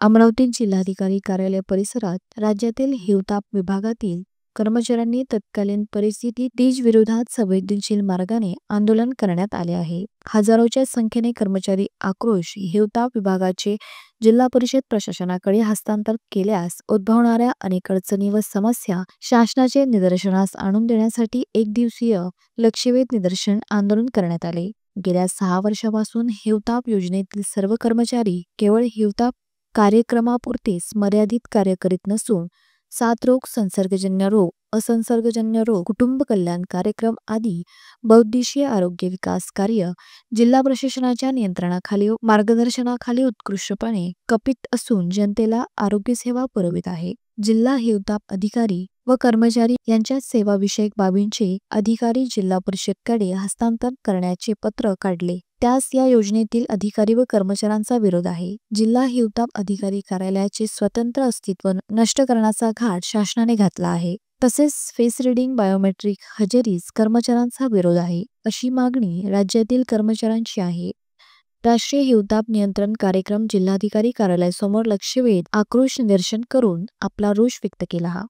अमरावती जिल्हाधिकारी कार्यालय परिसरात राज्यातील हिवताप विभागातील कर्मचाऱ्यांनी तत्कालीन परिस्थितीत टीज विरोधात संवेदनशील मार्गाने आंदोलन करण्यात आले आहे। हजारोच्या संख्येने कर्मचारी आक्रोश हिवताप विभागाचे जिल्हा परिषद प्रशासनाकडे हस्तांतर केल्यास उद्भवणाऱ्या अनेक अडचणी व समस्या शासनाचे निदर्शनास आणून देण्यासाठी एक दिवसीय लक्षवेध निदर्शन आंदोलन करण्यात आले। गेल्या 6 वर्षांपासून हिवताप योजनेतील सर्व कर्मचारी केवळ हिवताप कार्यक्रमापुरतेच मर्यादित कार्य करीत नसून साथरोग, संसर्गजन्य रोग, असंसर्गजन्य रोग, कुटुंब कल्याण कार्यक्रम आदी बहुउद्देशीय आरोग्य विकास कार्य जिल्हा प्रशासनाच्या नियंत्रणाखाली व मार्गदर्शनाखाली उत्कृष्टपणे कपित असून जनतेला आरोग्य सेवा पुरवित आहे। जिल्हा हिवताप अधिकारी व कर्मचारी यांच्या सेवाविषयक बाबींचे अधिकारी जिल्हा परिषदकडे हस्तांतर करण्याचे पत्र काढले, त्यास या योजनेतील अधिकारी व कर्मचाऱ्यांचा विरोध आहे। जिल्हा हिवताप अधिकारी कार्यालयाचे स्वतंत्र अस्तित्व नष्ट करण्याचा घाट शासनाने घातला आहे। तसेच फेस रिडिंग, बायोमेट्रिक हजेरीस कर्मचाऱ्यांचा विरोध आहे, अशी मागणी राज्यातील कर्मचाऱ्यांची आहे। राष्ट्रीय हिवताप नियंत्रण कार्यक्रम जिल्हाधिकारी कार्यालयासमोर लक्षवेध आक्रोश निदर्शन करून आपला रोष व्यक्त केला।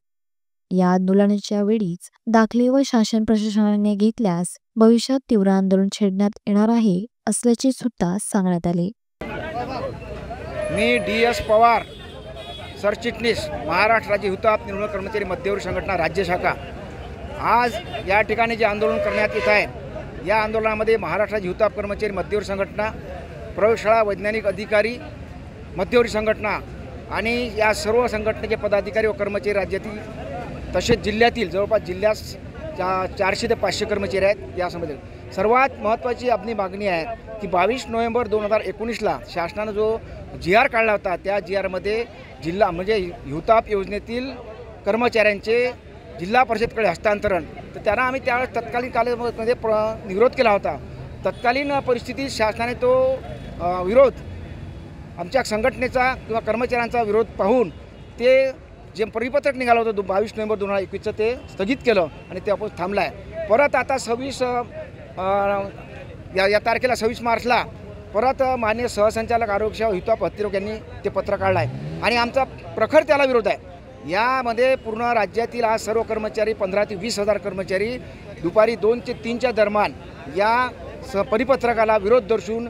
या आंदोलनाच्या वेळीच दाखले व शासन प्रशासनाने घेतल्यास भविष्यात तीव्र आंदोलन छेडण्यात येणार आहे असल्याचे सुद्धा सांगण्यात आले। मी DS पवार, सरचिटणीस, महाराष्ट्र राज्य हिवताप निर्मूलन कर्मचारी मध्यवर्ती संघटना राज्य शाखा। आज या ठिकाणी जे आंदोलन करण्यात येत आहे, या आंदोलनामध्ये महाराष्ट्र राज्य हिवताप कर्मचारी मध्यवर्ती संघटना, प्रयोगशाळा वैज्ञानिक अधिकारी मध्यवर्ती संघटना आणि या सर्व संघटनेचे पदाधिकारी व कर्मचारी राज्यातील तसेच जिल्ह्यातील जवळपास जिल्ह्यात 400 ते 500 कर्मचारी आहेत। यासंबंधी सर्वात महत्त्वाची आपली मागणी आहे की 22 नोव्हेंबर 2019ला शासनाने जो GR काढला होता, त्या GRमध्ये जिल्हा म्हणजे हिवताप योजनेतील कर्मचाऱ्यांचे जिल्हा परिषदकडे हस्तांतरण, तर त्यांना आम्ही त्यावेळेस तत्कालीन कालावधीमध्ये विरोध केला होता। तत्कालीन परिस्थितीत शासनाने तो विरोध आमच्या संघटनेचा किंवा कर्मचाऱ्यांचा विरोध पाहून ते जे परिपत्रक निघालं होतं 22 नोव्हेंबर 2021चं ते स्थगित केलं आणि ते आपण थांबलं आहे। परत आता 26 या तारखेला 26 मार्चला परत माननीय सहसंचालक आरोग्य सेवा हिवताप हत्तीरोग यांनी ते पत्र काढलं आहे आणि आमचा प्रखर त्याला विरोध आहे। यामध्ये पूर्ण राज्यातील आज सर्व कर्मचारी 15 ते 20 हजार कर्मचारी दुपारी 2 ते 3च्या दरम्यान या परिपत्रकाला विरोध दर्शवून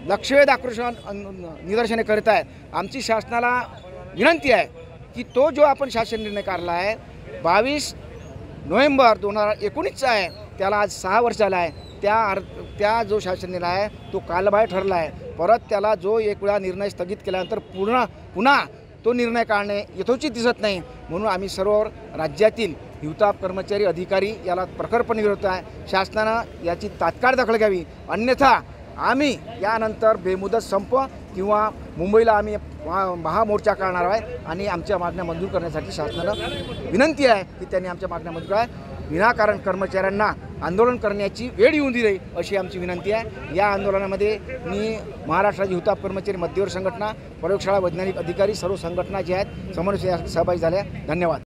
लक्षवेध आक्रोश निदर्शने करीत आहेत। आमची शासनाला विनंती आहे की तो जो आपण शासन निर्णय काढला आहे 22 नोव्हेंबर 2019चा आहे, त्याला आज 6 वर्ष झाला आहे, त्या जो शासन निर्णय आहे तो कालबाह्य ठरला आहे। परत त्याला जो एक वेळा निर्णय स्थगित केल्यानंतर पुन्हा तो निर्णय काढणे यथोचित दिसत नाही, म्हणून आम्ही सर्व राज्यातील हिवताप कर्मचारी अधिकारी याला प्रखरपणे विरोध आहे। शासनानं याची तात्काळ दखल घ्यावी, अन्यथा आम्ही यानंतर बेमुदत संप किंवा मुंबईला आम्ही महामोर्चा काढणार आहे आणि आमच्या मागण्या मंजूर करण्यासाठी शासनाला विनंती आहे की त्यांनी आमच्या मागण्या मंजूर आहे। विनाकारण कर्मचाऱ्यांना आंदोलन करण्याची वेळ येऊन दिली अशी आमची विनंती आहे। या आंदोलनामध्ये मी महाराष्ट्र राज्य हिवताप कर्मचारी मध्यवर्ती संघटना, प्रयोगशाळा वैज्ञानिक अधिकारी सर्व संघटना जे आहेत समन्वय सहभागी झाल्या। धन्यवाद।